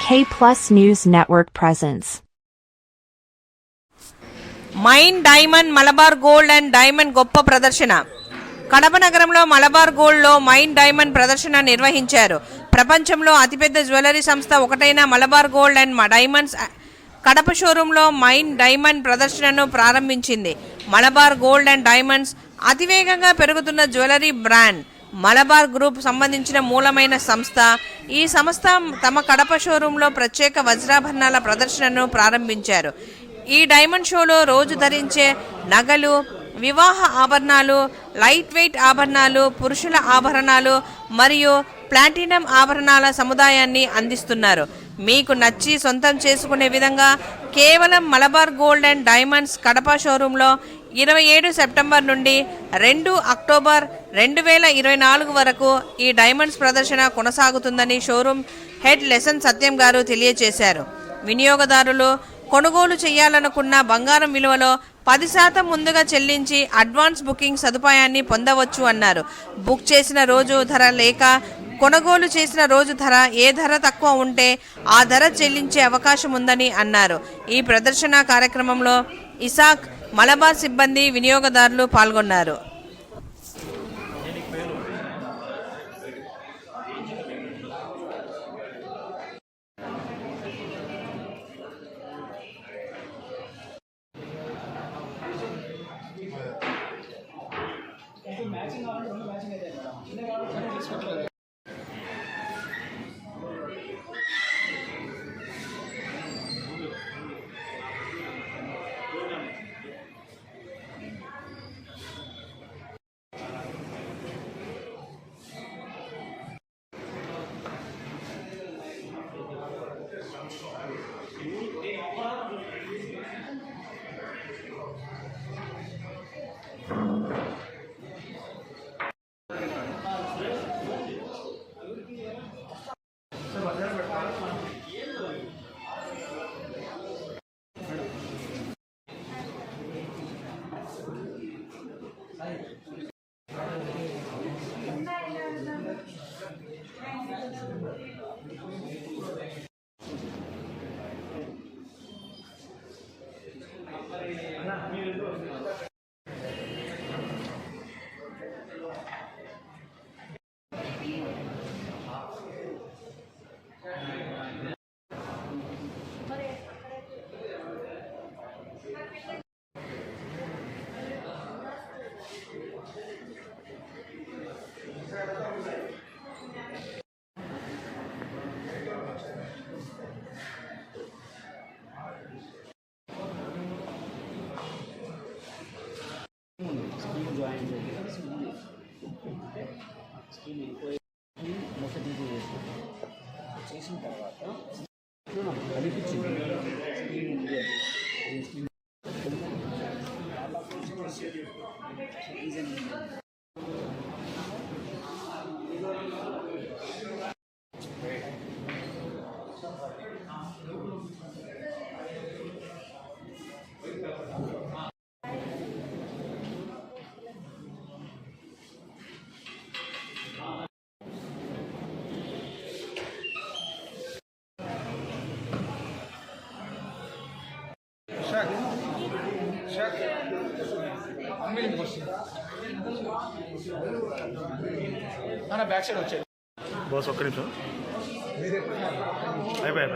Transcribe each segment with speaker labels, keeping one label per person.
Speaker 1: K+ News Network presents.
Speaker 2: Mine diamond Malabar gold and diamond గొప్ప ప్రదర్శన. కడప నగరంలో మలబార్ గోల్డ్లో మైన్ డైమండ్ ప్రదర్శన నిర్వహించారు. ప్రపంచంలో అతిపెద్ద జ్యువెలరీ సంస్థ ఒకటైన Malabar gold and diamonds Kadapa షోరూంలో మైన్ డైమండ్ ప్రదర్శనను ప్రారంభించింది. మలబార్ గోల్డ్ అండ్ డైమండ్స్ అతివేగంగా పెరుగుతున్న జ్యువెలరీ బ్రాండ్. మలబార్ గ్రూప్ సంబంధించిన మూలమైన సంస్థ. ఈ సంస్థ తమ కడప షోరూంలో ప్రత్యేక వజ్రాభరణాల ప్రదర్శనను ప్రారంభించారు. ఈ డైమండ్ షోలో రోజు ధరించే నగలు, వివాహ ఆభరణాలు, లైట్ వెయిట్ ఆభరణాలు, పురుషుల ఆభరణాలు మరియు ప్లాటినం ఆభరణాల సముదాయాన్ని అందిస్తున్నారు. మీకు నచ్చి సొంతం చేసుకునే విధంగా కేవలం Malabar gold and diamonds Kadapa షోరూంలో 27 సెప్టెంబర్ నుండి 2 అక్టోబర్ 2024 వరకు ఈ డైమండ్స్ ప్రదర్శన కొనసాగుతుందని షోరూం హెడ్ లెసన్ సత్యం గారు తెలియజేశారు. వినియోగదారులు కొనుగోలు చేయాలనుకున్న బంగారం విలువలో 10% ముందుగా చెల్లించి అడ్వాన్స్ బుకింగ్ సదుపాయాన్ని పొందవచ్చు అన్నారు. బుక్ చేసిన రోజు ధర లేక కొనుగోలు చేసిన రోజు ధర ఏ ధర తక్కువ ఉంటే ఆ ధర చెల్లించే అవకాశం ఉందని అన్నారు. ఈ ప్రదర్శన కార్యక్రమంలో ఇసాక్, మలబార్ సిబ్బంది, వినియోగదారులు పాల్గొన్నారు.
Speaker 3: చేసిన తర్వాత బ్యాక్ సైడ్ వచ్చేది
Speaker 4: బాస్. ఒక్క నిమిషం అయిపోయి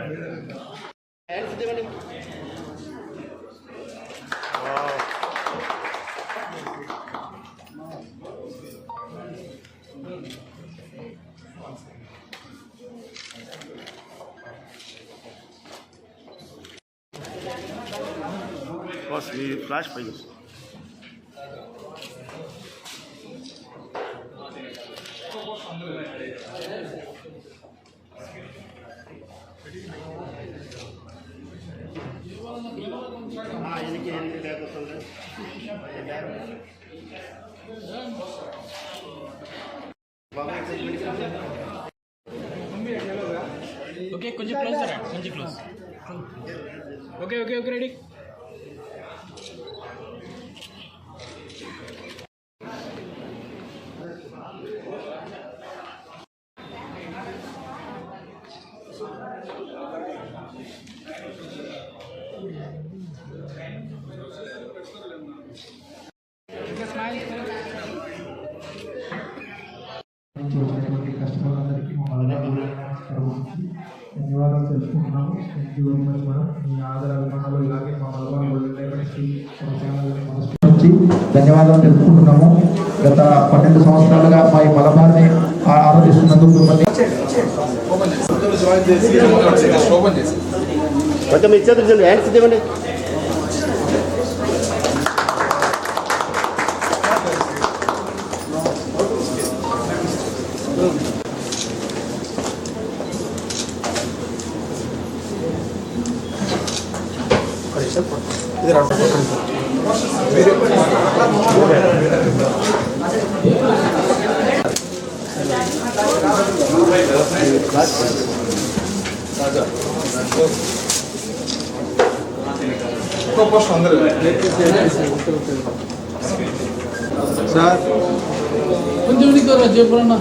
Speaker 4: బాస్. ఈ ఫ్లాష్ పైకి
Speaker 3: ఓకే, కొంచెం క్లోజ్ రా, కొంచెం close. Okay okay okay ready.
Speaker 5: ధన్యవాదాలు తెలుసుకుంటున్నాము. Thank you very much madam. మీ ఆదర అభిమానాలు ఇలాగే మా మలబార్ గోల్డెన్ డైమండ్స్కి మన ఛానల్ని మనస్ఫూర్తి ధన్యవాదాలు తెలుసుకుంటున్నాము. గత 12 సంవత్సరాలుగా మా ఈ మలబార్ని ఆరాధిస్తున్నందుకు మిమ్మల్ని
Speaker 4: కొంచెం ఇచ్చేది హ్యాండ్స్ ఇవ్వండి.
Speaker 5: సార్
Speaker 6: కొంచెం చెప్పన్నా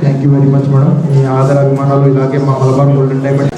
Speaker 5: thank you very much madam. మీ ఆదర అభిమానాలు ఇలాగే మా మలబార్ గోల్డెన్ డైమండ్